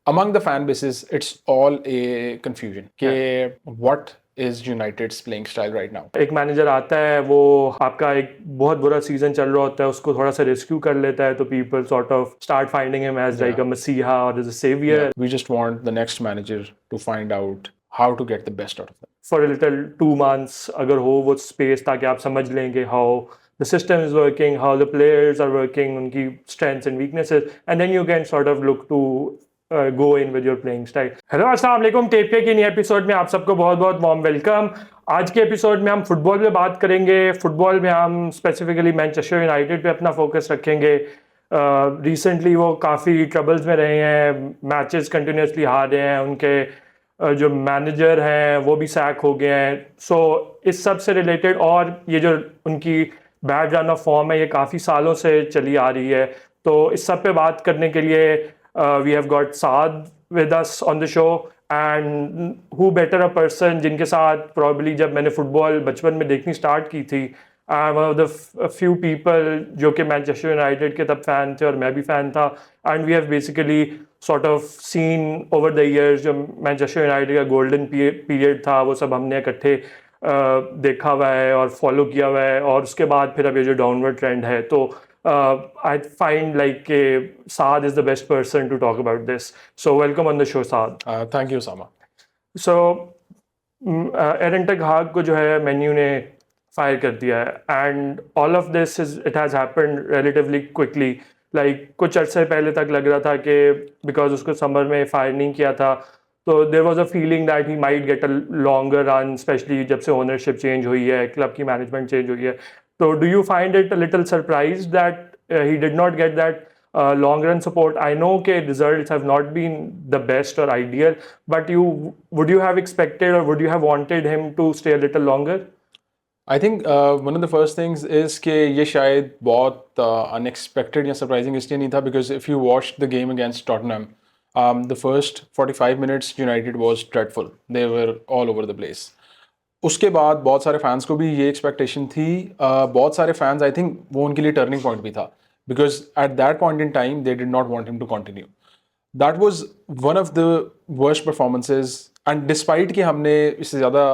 among the fan bases, it's all a confusion. What is United's playing style right now? एक manager आता है, वो आपका एक बहुत बुरा सीजन चल रहा होता है, उसको थोड़ा सा रेस्क्यू कर लेता है, तो people sort of start finding him as like a मसीहा और as a saviour. We just want the next manager to find out how to get the best out of them. For a little 2 months अगर हो वो space, ताकि आप समझ लेंगे how the system is working, how the players are working, उनकी strengths and weaknesses, and then you can sort of look to go in with your playing style. Hello अस्सलाम वालेकुम, टेपिया के नए एपिसोड में आप सबको बहुत बहुत वार्म वेलकम. आज के एपिसोड में हम फुटबॉल पे बात करेंगे. फुटबॉल में हम स्पेसिफिकली मैनचेस्टर यूनाइटेड पे अपना फोकस रखेंगे. रिसेंटली वो काफ़ी ट्रबल्स में रहे हैं, मैचेस कंटिन्यूसली हार रहे हैं, उनके जो मैनेजर हैं वो भी सैक हो गए हैं. सो इस सब से रिलेटेड, और ये जो उनकी बैड रन ऑफ फॉर्म है ये काफ़ी सालों से चली आ रही है, तो इस सब पे बात करने के लिए we have got Saad with us on the show. And who better a person जिनके साथ प्रॉब्ली जब मैंने फुटबॉल बचपन में देखनी स्टार्ट की थी, I am one of the few people जो कि मैनचेस्टर यूनाइटेड के तब फैन थे और मैं भी फ़ैन था. And we have basically sort of seen over the years जो मैनचेस्टर यूनाइटेड का गोल्डन पीरियड था वो सब हमने इकट्ठे देखा हुआ है और फॉलो किया हुआ है. और उसके बाद फिर अब ये जो डाउनवर्ड ट्रेंड है, तो I find like Saad is the best person to talk about this. So welcome on the show, Saad. Thank you, Osama. So Erik Ten Hag को जो है मेन्यू ने फायर कर दिया है, and all of this it has happened relatively quickly. Like कुछ अर्से पहले तक लग रहा था कि बिकॉज उसको समर में फायर नहीं किया था, तो there was a feeling that he might get a longer run, specially जब से ओनरशिप चेंज हुई है, क्लब की मैनेजमेंट चेंज हुई है. तो do you find it a little surprise that he did not get that long run support? I know okay, results have not been the best or ideal, but would you have expected or would you have wanted him to stay a little longer? I think one of the first things is कि ये शायद बहुत unexpected या surprising इसलिए नहीं था, because if you watched the game against Tottenham, the first 45 minutes United was dreadful. They were all over the place. उसके बाद बहुत सारे फैंस को भी ये एक्सपेक्टेशन थी. बहुत सारे फैंस, आई थिंक वो उनके लिए टर्निंग पॉइंट भी था, because at that point in time they did not want him to continue. That was one of the worst performances, and despite कि हमने इससे ज़्यादा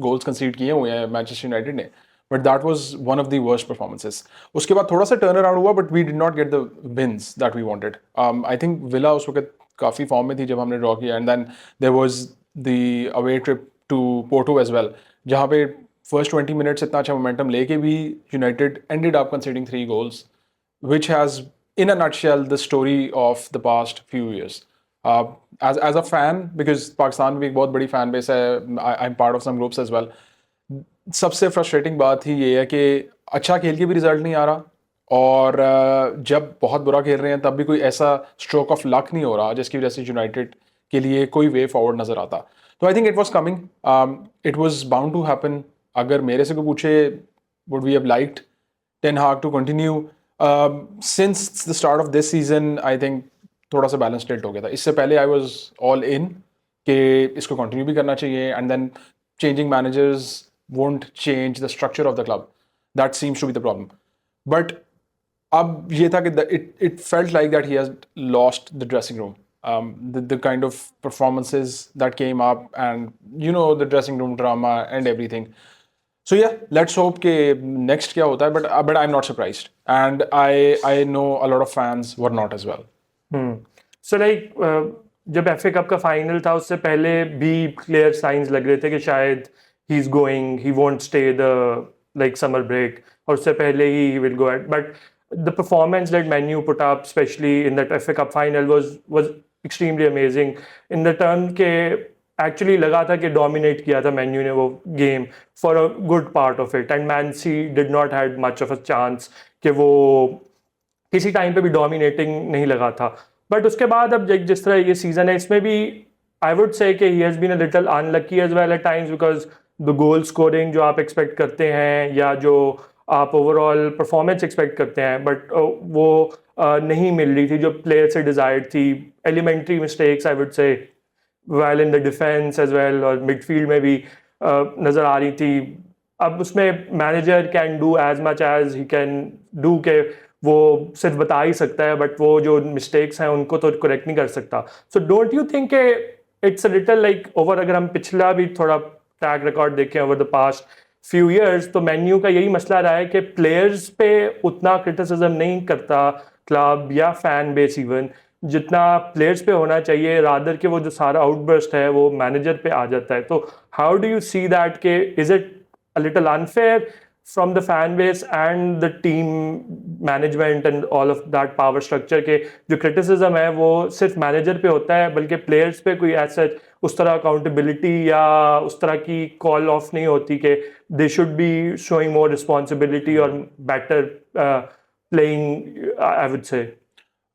goals concede किए हुए हैं मैनचेस्टर यूनाइटेड ने, but that was one of the worst performances. उसके बाद थोड़ा सा टर्न अराउंड हुआ, but we did not get the wins that we wanted. I think villa उस वक्त काफ़ी फॉर्म में थी जब हमने ड्रॉ किया, and then there was the away trip to Porto as well, जहाँ पे first 20 minutes इतना अच्छा मोमेंटम लेके भी United ended up conceding 3 goals, which has, in a nutshell, the story of the past few years. As a fan, because Pakistan में भी एक बहुत बड़ी fan base है, I'm part of some groups as well. सबसे frustrating बात ही ये है कि अच्छा खेल के भी रिजल्ट नहीं आ रहा, और जब बहुत बुरा खेल रहे हैं तब भी कोई ऐसा stroke of luck नहीं हो रहा जिसकी वजह से यूनाइटेड के लिए कोई वे फॉरवर्ड नज़र आता. तो I think it was coming, it was bound to happen. अगर मेरे से कोई पूछे would we have liked Ten Hag to continue, since the start of this season, I think थोड़ा सा बैलेंस टिल्ट हो गया था. इससे पहले आई वॉज ऑल इन कि इसको कंटिन्यू भी करना चाहिए, and then changing managers won't change the structure of the club. That seems to be the problem. But अब ये था कि it felt like that he has lost the dressing room. The kind of performances that came up, and you know, the dressing room drama and everything. So yeah, let's hope कि next क्या होता है, but I'm not surprised, and I know a lot of fans were not as well. So like जब FA cup का final था उससे पहले भी क्लियर साइंस लग रहे थे कि शायद he is going, he won't stay the like summer break, और उससे पहले ही he will go at, but the performance that Man U put up, especially in that FA Cup final, was extremely amazing in the term के actually लगा था कि dominate किया था Man U ने वो game for a good part of it, and Man C did not had much of a chance कि वो किसी टाइम पे भी डोमिनेटिंग नहीं लगा था. बट उसके बाद अब जिस तरह ये सीज़न है इसमें भी आई वुड से कि he has been a little unlucky as well at times, because the goal scoring जो आप एक्सपेक्ट करते हैं या जो आप ओवरऑल परफॉर्मेंस एक्सपेक्ट करते हैं, बट वो नहीं मिल रही थी जो प्लेयर से डिज़ायर्ड थी. Elementary mistakes I would say while in the defense as well और midfield में भी नज़र आ रही थी. अब उसमें manager can do as much as he can do के वो सिर्फ बता ही सकता है, बट वो जो मिस्टेक्स हैं उनको तो करेक्ट नहीं कर सकता. So don't you think it's a little like over, अगर हम पिछला भी थोड़ा ट्रैक रिकॉर्ड देखें over the past few years, तो मेन्यू का यही मसला रहा है कि प्लेयर्स पे उतना क्रिटिसिज्म नहीं करता क्लब या फैन बेस इवन, जितना प्लेयर्स पे होना चाहिए. रादर के वो जो सारा आउटबर्स्ट है वो मैनेजर पे आ जाता है. तो how do you see that के is it a little unfair from the fan base and the team management and all of that power structure के जो criticism है वो सिर्फ मैनेजर पे होता है, बल्कि प्लेयर्स पे कोई ऐसा उस तरह अकाउंटेबिलिटी या उस तरह की कॉल ऑफ नहीं होती कि they should be showing more responsibility और better playing, I would say.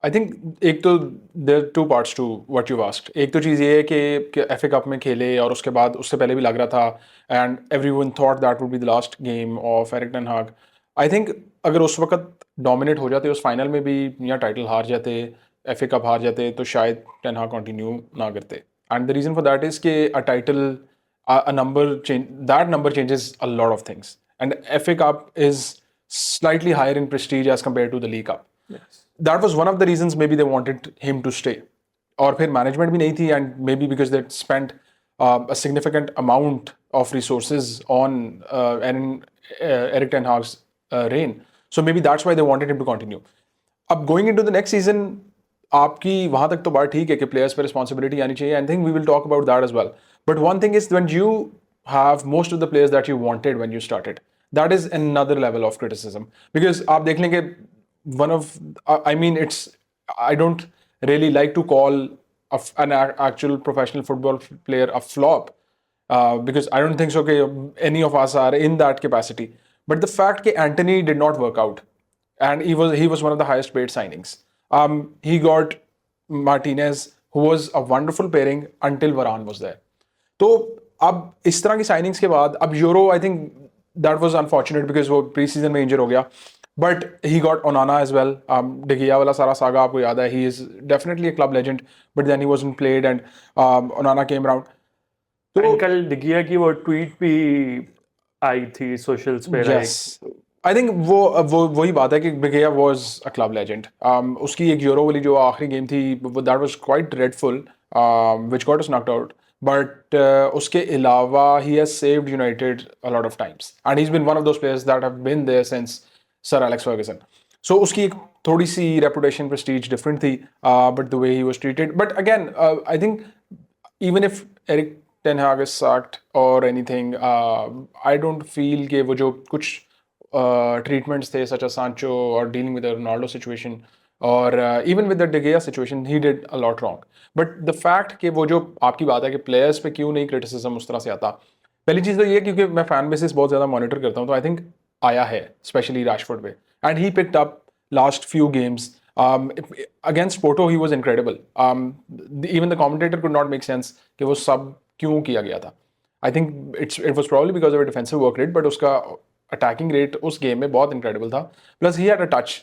I think एक तो there two parts to what you asked. एक तो चीज़ ये है कि एफ ए कप में खेले और उसके बाद उससे पहले भी लग रहा था and everyone thought that would be the last game of Erik Ten Hag. I think अगर उस वक्त डोमिनेट हो जाते उस फाइनल में भी या टाइटल हार जाते, एफ ए कप हार जाते, तो शायद टेन हाग कंटिन्यू ना करते. And the reason for that is कि a title a number change, that number changes a lot of things, and FA Cup is slightly higher in prestige as compared to the League Cup. Yes. That was one of the reasons maybe they wanted him to stay. और फिर management भी नहीं थी, and maybe because they spent a significant amount of resources on Erik Ten Hag's reign, so maybe that's why they wanted him to continue. अब going into the next season, आपकी वहां तक तो बात ठीक है कि प्लेयर्स पे रिस्पॉन्सिबिलिटी आनी चाहिए. I think we will talk about that as well. But one thing is when you have most of the players that you wanted when you started, that is another level of criticism. Because आप देख लेंगे one of, I mean it's, I don't really like to call an actual professional football player a flop, because I don't think so any of us are in that capacity. But the fact that Anthony did not work out, and he was one of the highest paid signings. He got Martinez, who was a wonderful pairing until Varane was there. तो अब इस तरह की signings के बाद अब Yoro, I think that was unfortunate because वो preseason में इंजर हो गया. But he got Onana as well. De Gea वाला सारा सागा आपको याद है. He is definitely a club legend, but then he wasn't played and Onana came around. तो कल डिगिया की वो ट्वीट भी आई थी सोशल्स पे. यस, आई थिंक वो वही बात है कि बिगिया वाज अ क्लब लेजेंड. उसकी एक यूरो वाली जो आखिरी गेम थी, that was quite dreadful, which got us knocked out. But उसके अलावा he has saved United a lot of times, and he is been one of those players that have been there since Sir Alex Ferguson. So उसकी एक थोड़ी सी reputation prestige different थी, but the way he was treated. But again I think even if Erik Ten Hag is sacked or anything, I don't feel कि वो जो कुछ treatments थे such as Sancho or dealing with the Ronaldo situation or even with the De Gea situation, he did a lot wrong. But the fact कि वो जो आपकी बात है कि players पे क्यों नहीं criticism उस तरह से आता, पहली चीज़ तो ये क्योंकि मैं fan basis बहुत ज़्यादा monitor करता हूँ, तो I think आया है especially Rashford पे, and he picked up last few games. Against Porto he was incredible. Even the commentator could not make sense कि वो सब क्यों किया गया था. I think it was probably because of a defensive work rate, but उसका attacking rate उस game में बहुत incredible था. Plus he had a touch,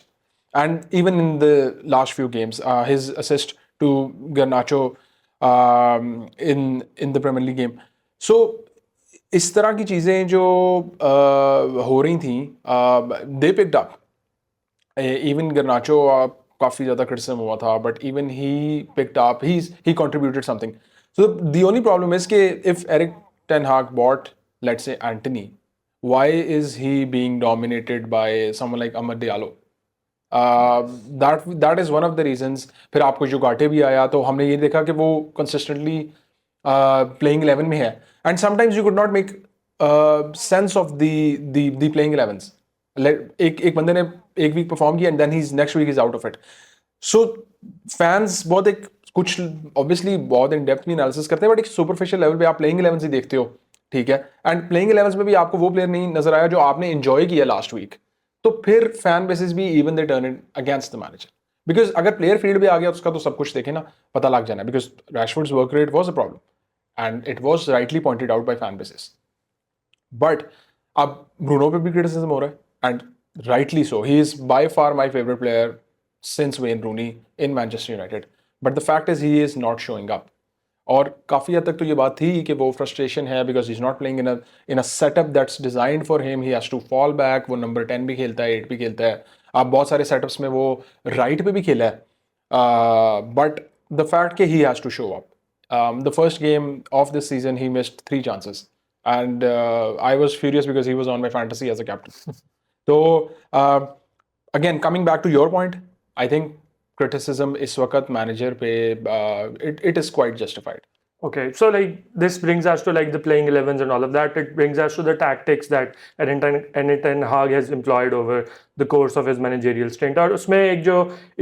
and even in the last few games, his assist to Garnacho in the Premier League game. So इस तरह की चीज़ें जो हो रही थी, they picked up. Even Garnacho काफ़ी ज़्यादा क्रिटिसिज्म हुआ था, but even he picked up, he contributed something. So the only problem is कि if Erik Ten Hag bought, let's say, Antony, why is he being dominated by someone like Amad Diallo? That is one of the reasons. फिर आपको जुगाटे भी आया, तो हमने ये देखा कि वो consistently playing 11 में है, and sometimes you could not make sense of the playing 11s. एक बंदे ने एक वीक परफॉर्म किया and then he next week is out of it. So fans बहुत एक कुछ ऑब्वियसली बहुत इन डेप्थ में एनालिसिस करते हैं, बट एक सुपरफिशियल लेवल पे आप प्लेइंग 11 ही देखते हो, ठीक है. एंड प्लेइंग 11 में भी आपको वो प्लेयर नहीं नजर आया जो आपने एंजॉय किया लास्ट वीक, तो फिर फैन बेसिस भी even they turn it against the manager. Because अगर प्लेयर फील्ड पे आ गया उसका तो सब कुछ देखे ना, पता लग जाना. Because Rashford's work rate was a problem and it was rightly pointed out by fan basis. But अब ब्रूनो पे भी क्रिटिसिज्म हो रहा है, and rightly so. He is by far my favorite player since Wayne Rooney in Manchester United. But the fact is he is not showing up. और काफ़ी हद तक तो ये बात थी कि वो फ्रस्ट्रेशन है because he's not playing in a setup that's designed for him. He has to fall back. वो नंबर 10 भी खेलता है, 8 भी खेलता है. आप बहुत सारे सेटअप्स में वो राइट पे भी खेला है, बट द फैक्ट कि he has to show up. The first game of this season he missed 3 chances, and I was furious because he was on my fantasy as a captain. So again, coming back to your point, I think criticism is वक्त manager पे it is quite justified. Okay, so like this brings us to like the playing 11s and all of that. It brings us to the tactics that Erik Ten Hag has employed over the course of his managerial stint. और उसमें एक जो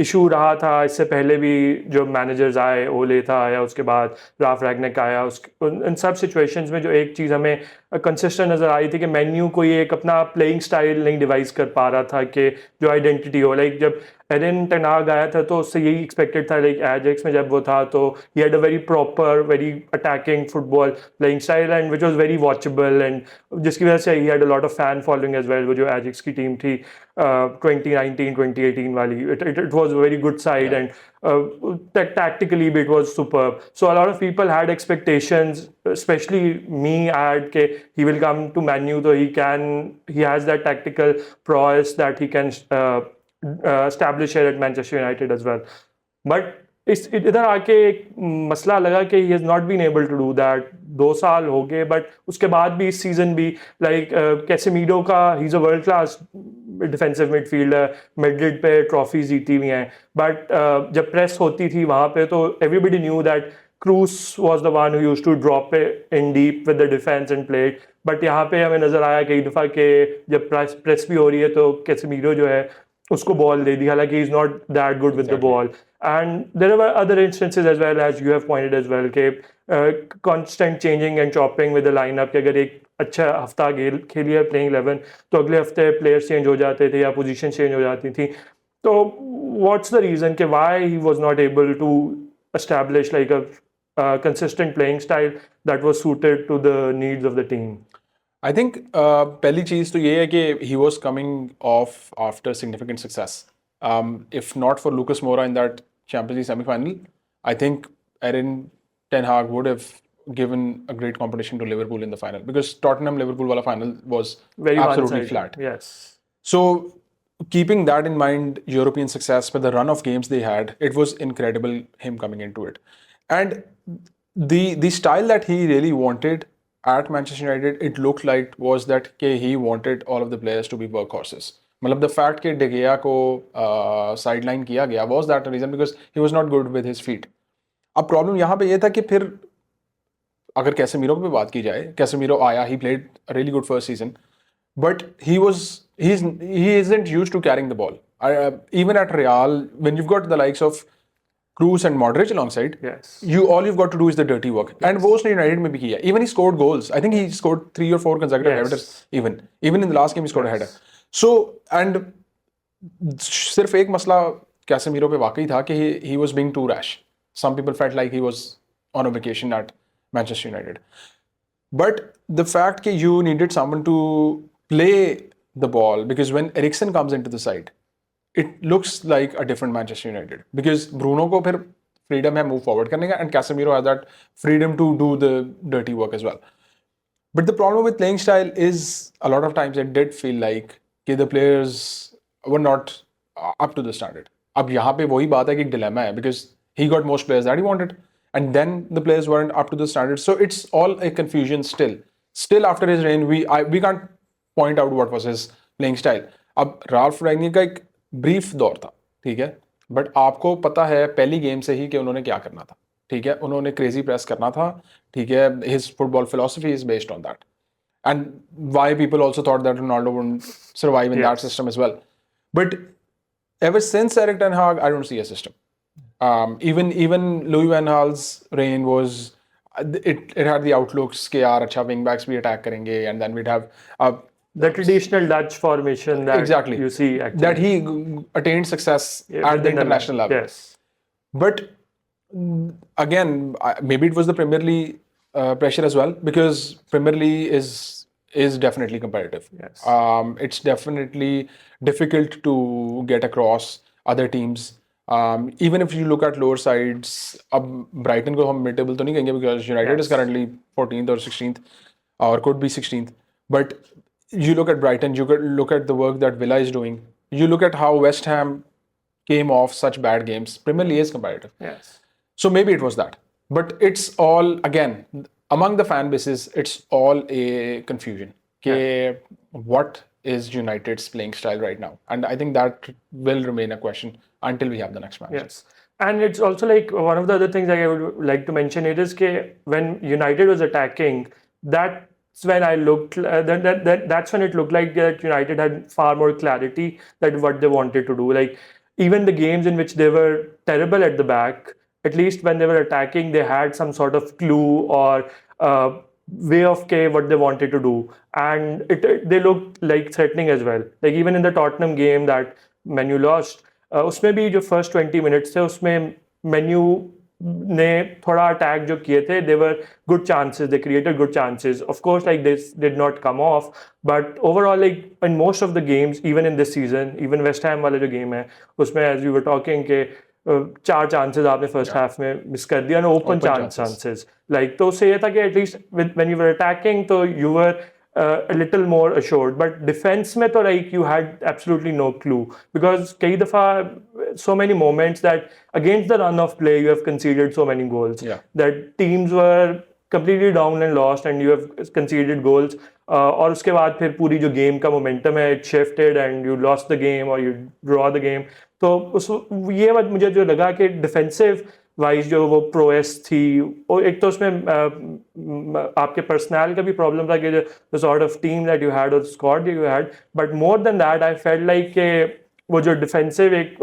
issue रहा था इससे पहले भी, जो मैनेजर्स आए, ओले था आया, उसके बाद राफ रैगनिक आया, उन सब सिचुएशंस में जो एक चीज़ हमें कंसिस्टेंट नज़र आई थी कि मेन्यू कोई एक अपना प्लेइंग स्टाइल नहीं डिवाइस कर पा रहा था कि जो आइडेंटिटी हो. लाइक जब एरिक टेन हाग आया था तो उससे यही एक्सपेक्टेड था. लाइक एजेक्स में जब वो था तो he had a very proper, very attacking football playing style and which was very watchable, and जिसकी वजह से he had a lot of fan following as well. वो जो एजेक्स की टीम थी 2019-2018 वाली, it was a very good side, and tactically it was superb. So a lot of people had expectations, especially me, I had ke he will come to Man U, so he has that tactical prowess that he can establish here at Manchester United as well. But इधर आके एक मसला लगा कि he has not been able to do that. 2 साल हो गए, but उसके बाद भी इस सीजन भी लाइक कैसेमीरो का, he is a world class defensive midfielder, Madrid पे ट्रॉफी जीती हुई हैं, बट जब प्रेस होती थी वहाँ पे तो एवरीबडी न्यू दैट क्रूस was the one who used to drop it in deep with the defense and play it. But यहाँ पे हमें नजर आया कई दफ़ा कि जब प्रेस भी हो रही है तो कैसेमीरो जो है उसको बॉल दे दी, हालांकि he is not that good with the ball. And there were other instances as well, as you have pointed as well, कि constant changing and chopping with the lineup, कि अगर एक अच्छा हफ्ता खेली है प्लेइंग 11 तो अगले हफ्ते प्लेयर्स चेंज हो जाते थे या पोजीशन चेंज हो जाती थी. तो what's the reason कि why he was not able to establish like a consistent playing style that was suited to the needs of the team? I think पहली चीज़ तो ये है कि he was coming off after significant success. If not for Lucas Moura in that Champions League semi-final, I think Erik Ten Hag would have given a great competition to Liverpool in the final, because Tottenham-Liverpool wala final was Very absolutely one-sided. flat. Yes. So keeping that in mind, European success, with the run of games they had, it was incredible him coming into it. And the style that he really wanted at Manchester United, it looked like was that he wanted all of the players to be workhorses. मतलब the fact कि De Gea को sideline किया गया was that the reason, because he was not good with his feet. अब problem यहाँ पे ये था कि फिर अगर कैसेमीरो पे बात की जाए, कैसेमीरो आया, he played a really good first season, but he isn't used to carrying the ball. Even at Real, when you've got the likes of Kroos and Modric alongside, Yes. all you've got to do is the dirty work. Yes. And वो उसने United में भी किया. Even he scored goals. I think he scored 3 or 4 consecutive headers. Even in the last game he scored a header. So, and सिर्फ एक मसला Casemiro पे वाकई था कि he was being too rash. Some people felt like he was on a vacation at Manchester United. But the fact that you needed someone to play the ball, because when Eriksen comes into the side, it looks like a different Manchester United, because Bruno को फिर freedom है move forward करने का, and Casemiro has that freedom to do the dirty work as well. But the problem with playing style is a lot of times it did feel like कि the players were not up to the standard. अब यहाँ पे वही बात है कि एक dilemma है, because he got most players that he wanted, and then the players weren't up to the standard. So it's all a confusion still. Still after his reign, we can't point out what was his playing style. अब Ralph रैनिक का एक brief दौर था, ठीक है, but आपको पता है पहली गेम से ही कि उन्होंने क्या करना था, ठीक है, उन्होंने क्रेजी प्रेस करना था, ठीक है, his football philosophy is based on that, and why people also thought that Ronaldo wouldn't survive in that system as well. But ever since Erik Ten Hag, I don't see a system. Even Louis van Gaal's reign was it had the outlooks कि यार अच्छा wing backs भी attack करेंगे, and then we'd have the traditional Dutch formation that exactly you see actually. That he attained success at the international level. Yes. But again, maybe it was the Premier League pressure as well, because Premier League is definitely competitive. Yes. It's definitely difficult to get across other teams. Even if you look at lower sides, अब Brighton को हम mid-table तो नहीं कहेंगे, because United is currently 14th or 16th, or could be 16th. But you look at Brighton, you could look at the work that Villa is doing. you look at how West Ham came off such bad games. Premier League is competitive. Yes. So maybe it was that. But it's all, again, among the fan bases, it's all a confusion. Yeah. What is United's playing style right now? And I think that will remain a question until we have the next manager. Yes. And it's also like one of the other things I would like to mention it is that when United was attacking, that's when I looked that's when it looked like that United had far more clarity that what they wanted to do. Like even the games in which they were terrible at the back, at least when they were attacking, they had some sort of clue or way of what they wanted to do, and they looked like threatening as well. Like even in the Tottenham game that Man U lost, उसमें भी जो first 20 minutes थे उसमें menu ने थोड़ा attack जो किए थे they were good chances they created good chances of course like this did not come off but overall like in most of the games even in this season even West Ham वाला जो game है उसमें as you were talking के 4 chances आपने first half में miss कर दिया ना ओपन चांसेस लाइक तो उससे ये था कि at least when you were attacking तो you were a little more assured. But defense mein to like you had absolutely no clue because kai dafa so many moments that against the run of play you have conceded so many goals that teams were completely down and lost and you have conceded goals. और उसके बाद फिर पूरी जो game का momentum है it shifted and you lost the game और you draw the game तो उस ये बात मुझे जो लगा कि डिफेंसिव वाइज जो वो प्रोएस थी और एक तो उसमें आपके पर्सनल का भी प्रॉब्लम था कि the sort of team that you had और squad that you had but more than that I felt like के वो जो डिफेंसिव एक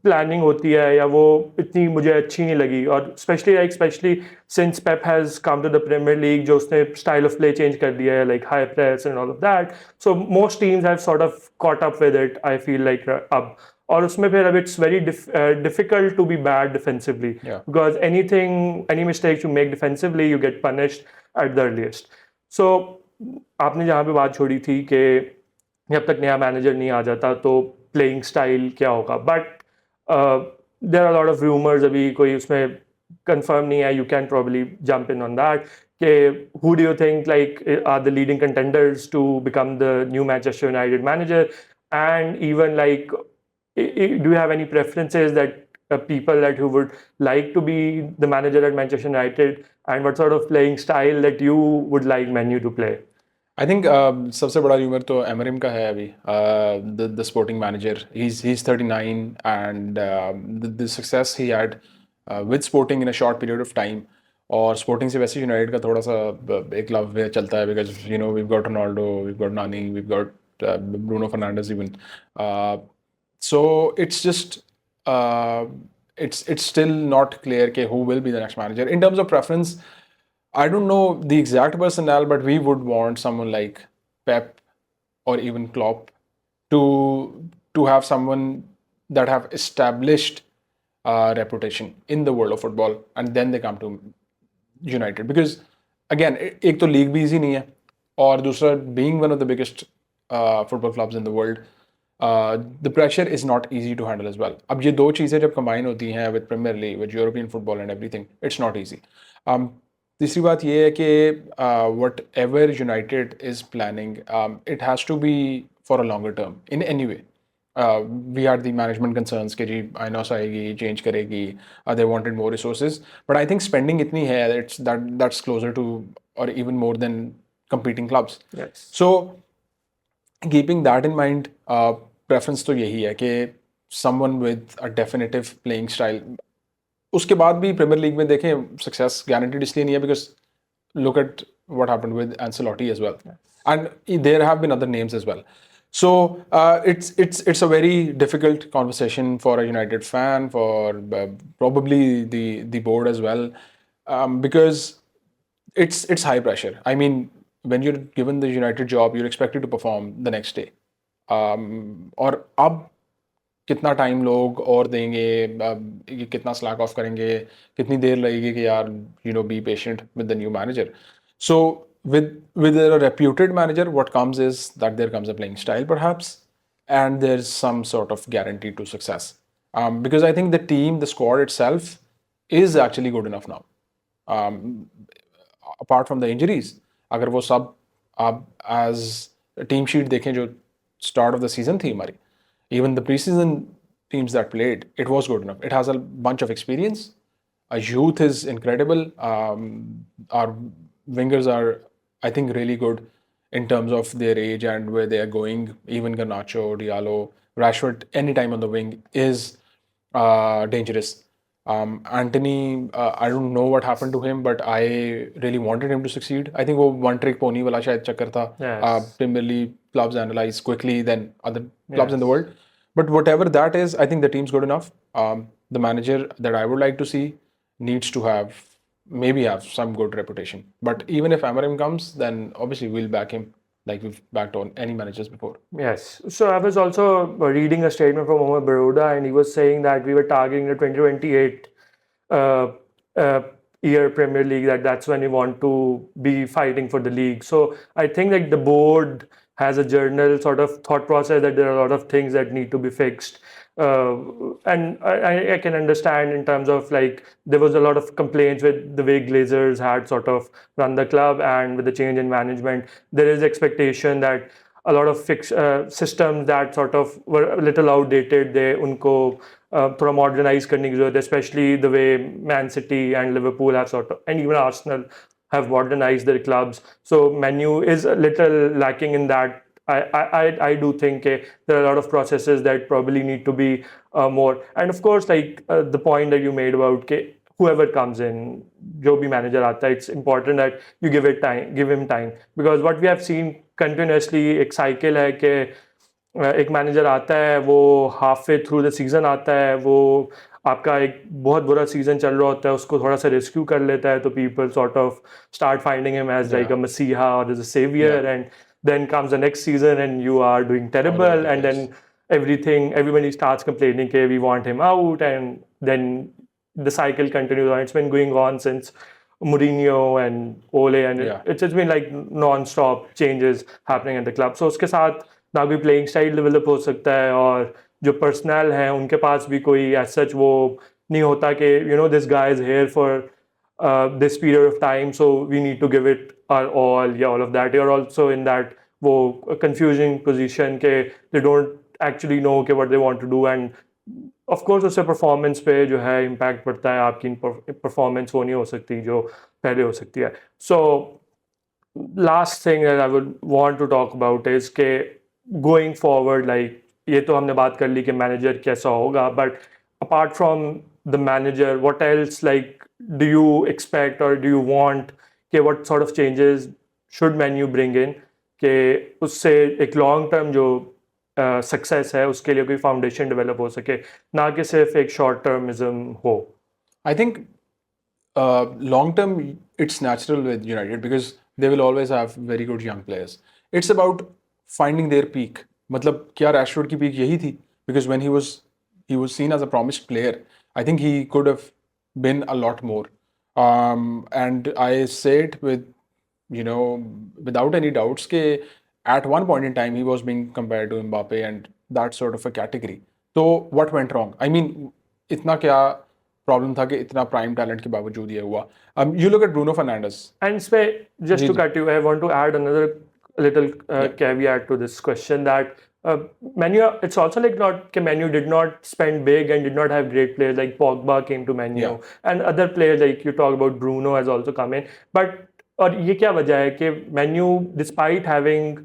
प्लानिंग होती है या वो इतनी मुझे अच्छी नहीं लगी और specially since Pep has come to the Premier League जो उसने स्टाइल ऑफ प्ले चेंज कर दिया है like high press and all of that so most teams have sort of caught up with it I feel like अब और उसमें फिर अब it's very difficult to be bad defensively because any mistake you make defensively you get punished at the earliest so आपने जहाँ पे बात छोड़ी थी कि जब तक नया मैनेजर नहीं आ जाता तो प्लेइंग स्टाइल क्या होगा but there are lot of rumours अभी कोई उसमें कंफर्म नहीं है you can probably jump in on that के who do you think like are the leading contenders to become the new Manchester United manager and even like do you have any preferences that people that you would like to be the manager at Manchester United and what sort of playing style that you would like Man U to play? I think सबसे बड़ा rumour तो Amorim का है अभी the sporting manager. He's 39 and the success he had with Sporting in a short period of time. और Sporting से वैसे United का थोड़ा सा एक लव चलता है because you know we've got Ronaldo, we've got Nani, we've got Bruno Fernandes even. So it's just it's still not clear ke who will be the next manager. In terms of preference, I don't know the exact personnel, but we would want someone like Pep or even Klopp to have someone that have established reputation in the world of football, and then they come to United. Because again, एक तो league भी easy नहीं है, और दूसरा being one of the biggest football clubs in the world, the pressure is not easy to handle as well. अब ये दो चीज़ें जब combine होती हैं with Premier League, with European football and everything, it's not easy. तीसरी बात ये है कि whatever United is planning, it has to be for a longer term in any way. We had the management concerns कि जी आइनॉस आएगी, change करेगी, they wanted more resources, but I think spending इतनी है that's closer to or even more than competing clubs. Yes. So keeping that in mind, preference तो यही है कि someone with a definitive playing style. उसके बाद भी प्रीमियर लीग में देखें सक्सेस गारंटीड इसलिए नहीं है because look at what happened with Ancelotti as well, and there have been other names as well. So it's a very difficult conversation for a United fan, for probably the board as well, because it's high pressure. I mean, when you're given the United job, you're expected to perform the next day. और अब कितना time लोग और देंगे, कितना slack of करेंगे, कितनी देर लगेगी कि यार be patient with the new manager. So with a reputed manager, what comes is that there comes a playing style perhaps, and there's some sort of guarantee to success, because I think the squad itself is actually good enough now, apart from the injuries. अगर वो सब आप as team sheet देखें जो start of the season थी हमारी, even the preseason teams that played, it was good enough. It has a bunch of experience. Our youth is incredible. Our wingers are, I think, really good in terms of their age and where they are going. Even Garnacho, Diallo, Rashford, anytime on the wing is dangerous. Anthony, I don't know what happened to him, but I really wanted him to succeed. I think वो one trick pony वाला शायद चक्कर था. Yes. Premier League clubs analyze quickly than other clubs in the Yes. world. But whatever that is, I think the team's good enough. The manager that I would like to see needs to maybe have some good reputation. But even if Amarim comes, then obviously we'll back him like we've backed on any managers before. Yes. So I was also reading a statement from Omar Baroda, and he was saying that we were targeting the 2028 uh, uh, year Premier League. That's when we want to be fighting for the league. So I think that the board has a journal sort of thought process that there are a lot of things that need to be fixed. And I can understand in terms of like there was a lot of complaints with the way Glazers had sort of run the club, and with the change in management, there is expectation that a lot of systems that sort of were a little outdated, they unko थोड़ा modernize करने की जरूरत है, especially the way Man City and Liverpool have sort of, and even Arsenal have modernized their clubs. So Manu is a little lacking in that. I do think there are a lot of processes that probably need to be more. And of course, like the point that you made about whoever comes in, जो भी manager आता है, it's important that you give him time. Because what we have seen continuously, एक cycle है कि एक manager आता है, वो half way through the season आता है, वो आपका एक बहुत बुरा सीजन चल रहा होता है, उसको थोड़ा सा रेस्क्यू कर लेता है, तो people sort of start finding him as like a मसीहा और as a saviour, and then comes the next season and you are doing terrible, and then everybody starts complaining okay, we want him out, and then the cycle continues on. It's been going on since Mourinho and Ole, and it's just been like non-stop changes happening at the club. So उसके साथ ना कोई playing style develop हो सकता है, और जो personal हैं उनके पास भी कोई एज सच वो नहीं होता कि this guy is here for this period of time, so we need to give it our all. Yeah, all of that. You're also in that वो confusing position के they don't actually know के what they want to do, and of course उससे performance पे जो है impact पड़ता है. आपकी performance वो नहीं हो सकती जो पहले हो सकती है. So last thing that I would want to talk about is के going forward, like ये तो हमने बात कर ली कि manager कैसा होगा, but apart from the manager, what else like do you expect or do you want कि what sort of changes should menu bring in कि उससे एक long term जो success है उसके लिए कोई foundation develop हो सके, ना कि सिर्फ एक short termism हो. I think long term it's natural with United because they will always have very good young players. It's about finding their peak. मतलब क्या Rashford की peak यही थी? Because when he was seen as a promised player, I think he could have been a lot more. And I say it with, without any doubts, that at one point in time he was being compared to Mbappe and that sort of a category. So what went wrong? I mean, इतना क्या problem था कि इतना prime talent के बावजूद ये हुआ? You look at Bruno Fernandes. And just to cut you, I want to add another little caveat to this question that Manu, it's also like not Manu did not spend big and did not have great players, like Pogba came to Manu, and other players like you talk about Bruno has also come in. But और ये क्या वजह है कि Manu, despite having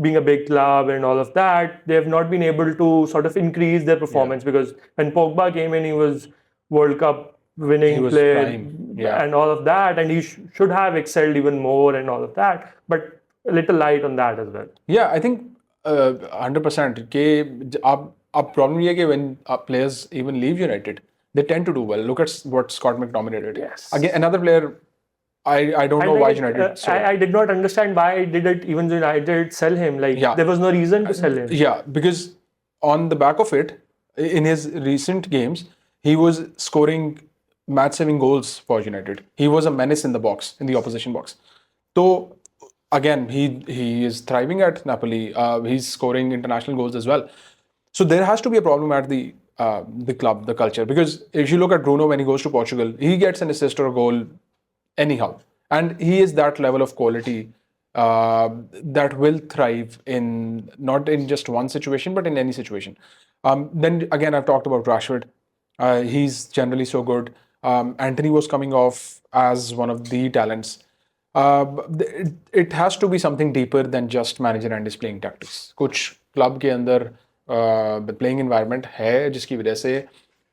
being a big club and all of that, they have not been able to sort of increase their performance, because when Pogba came in, he was World Cup winning player and all of that, and he should have excelled even more and all of that, but a little light on that as well. Yeah, I think 100% कि अब problem ये है कि when players even leave United, they tend to do well. Look at what Scott McTominay did. Yes. Again, another player, I don't know why United. I did not understand why did it even United sell him. Like there was no reason to sell him. Yeah, because on the back of it, in his recent games, he was scoring match-saving goals for United. He was a menace in the box, in the opposition box. So again, he is thriving at Napoli. He's scoring international goals as well. So there has to be a problem at the club, the culture. Because if you look at Bruno when he goes to Portugal, he gets an assist or a goal anyhow. And he is that level of quality that will thrive in not in just one situation, but in any situation. Then again, I've talked about Rashford. He's generally so good. Anthony was coming off as one of the talents. It has to be something deeper than just manager and his playing tactics. कुछ club के अंदर playing environment है जिसकी वजह से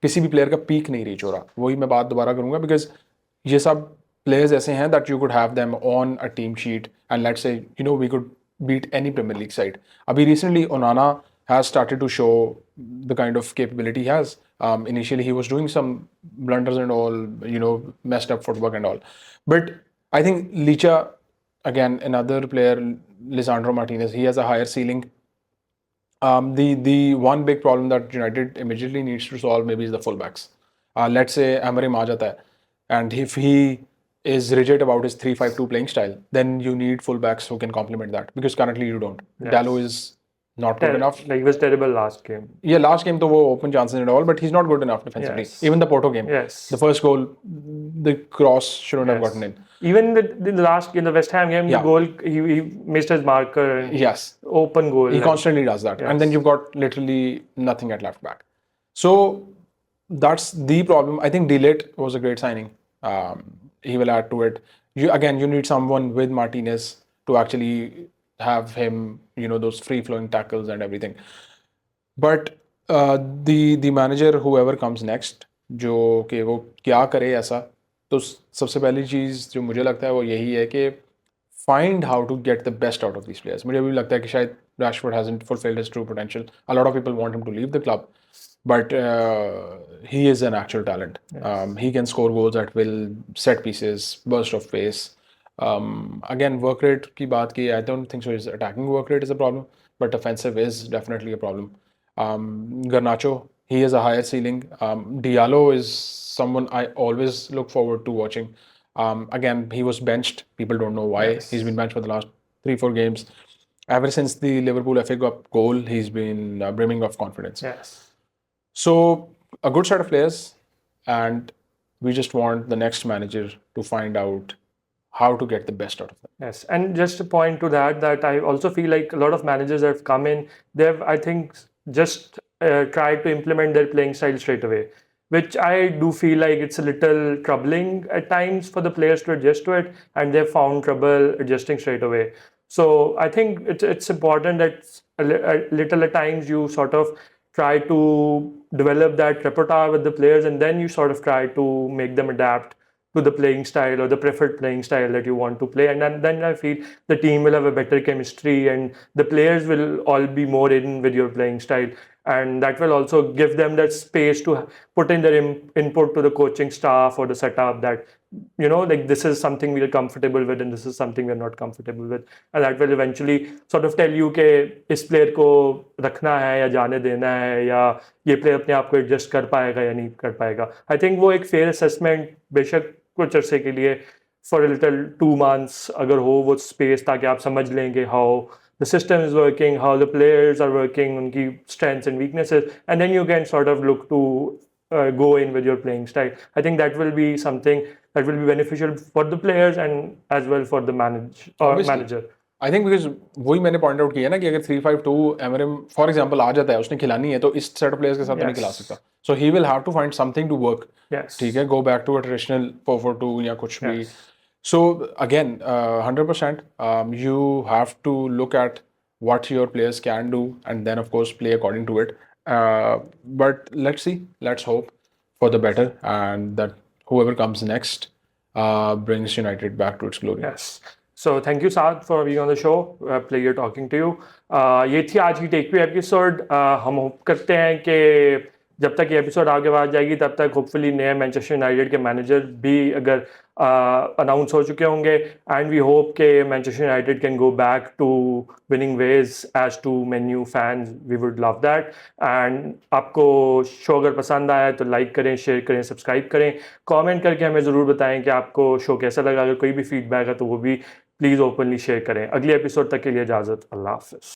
किसी भी player का पीक नहीं रीच हो रहा. वही मैं बात दोबारा करूंगा बिकॉज ये सब players ऐसे हैं that you could have them on a team sheet and let's say we could beat any Premier League side. Abhi recently Onana has started to show the kind of capability he has. Initially he was doing some blunders and all, messed up footwork and all. But I think Licha, again, another player, Lisandro Martinez, he has a higher ceiling. The one big problem that United immediately needs to solve maybe is the fullbacks. Let's say Amarim aa jata hai, and if he is rigid about his 3-5-2 playing style, then you need fullbacks who can complement that because currently you don't. Yes. Dallo is not good enough. Like he was terrible last game. Yeah, last game though open chances and all, but he's not good enough defensively. Yes. Even the Porto game, Yes. the first goal, the cross shouldn't have gotten in. Even the last game, the West Ham game, the goal, he missed his marker. Yes. Open goal. He constantly does that. And then you've got literally nothing at left back. So that's the problem. I think Delete was a great signing. He will add to it. You need someone with Martinez to actually have him, those free-flowing tackles and everything. But the manager, whoever comes next, जो कि वो क्या करे ऐसा, तो सबसे पहली चीज़ जो मुझे लगता है वो यही है कि find how to get the best out of these players. मुझे भी लगता है कि शायद Rashford hasn't fulfilled his true potential. A lot of people want him to leave the club, but he is an actual talent. Yes. He can score goals at will, set pieces, burst of pace. Again, work rate की बात की, I don't think so. His attacking work rate is a problem, but offensive is definitely a problem. Garnacho, he has a higher ceiling. Diallo is someone I always look forward to watching. Again, he was benched. People don't know why. Yes. He's been benched for the last 3-4 games. Ever since the Liverpool FA Cup goal, he's been brimming of confidence. Yes. So, a good set of players, and we just want the next manager to find out how to get the best out of them. Yes, and just to point to that I also feel like a lot of managers that have come in, they've, I think, just tried to implement their playing style straight away, which I do feel like it's a little troubling at times for the players to adjust to it, and they've found trouble adjusting straight away. So I think it's important that a little at times you sort of try to develop that repertoire with the players, and then you sort of try to make them adapt to the playing style or the preferred playing style that you want to play. And then I feel the team will have a better chemistry and the players will all be more in with your playing style. And that will also give them that space to put in their input to the coaching staff or the setup that, like this is something we are comfortable with and this is something we're not comfortable with. And that will eventually sort of tell you कि इस player को रखना है या जाने देना है या ये player अपने आप को adjust कर पाएगा या नहीं कर पाएगा. I think वो एक fair assessment बेशक कुछ अरसे के लिए for a little 2 months अगर हो वो space ताकि आप समझ लेंगे how the system is working, how the players are working, उनकी strengths and weaknesses, and then you can sort of look to go in with your playing style. I think that will be something that will be beneficial for the players and as well for the manager. I think because वही मैंने point out किया ना कि अगर 3-5-2 Amarim for example आ जाता है उसने खिलानी है तो इस set of players के साथ तो नहीं खिला सकता. So he will have to find something to work. Yes. ठीक है, go back to a traditional 4-4-2 या कुछ भी. So again, 100%, you have to look at what your players can do and then of course play according to it. But let's see, let's hope for the better and that whoever comes next brings United back to its glory. Yes. So thank you Saad for being on the show. Pleasure talking to you. ये थी आज की take वे episode. हम hope करते हैं कि जब तक ये एपिसोड आगे बढ़ जाएगी तब तक होपफुली नए मैनचेस्टर यूनाइटेड के मैनेजर भी अगर अनाउंस हो चुके होंगे एंड वी होप के Manchester United can go back to winning ways as to Man U fans. We would love that. And आपको शो अगर पसंद आया तो लाइक करें, शेयर करें, सब्सक्राइब करें, कमेंट करके हमें ज़रूर बताएं कि आपको शो कैसा लगा. अगर कोई भी फीडबैक है तो वो भी प्लीज़ ओपनली शेयर करें. अगले एपिसोड तक के लिए इजाज़त. अल्लाह हाफ़िज़.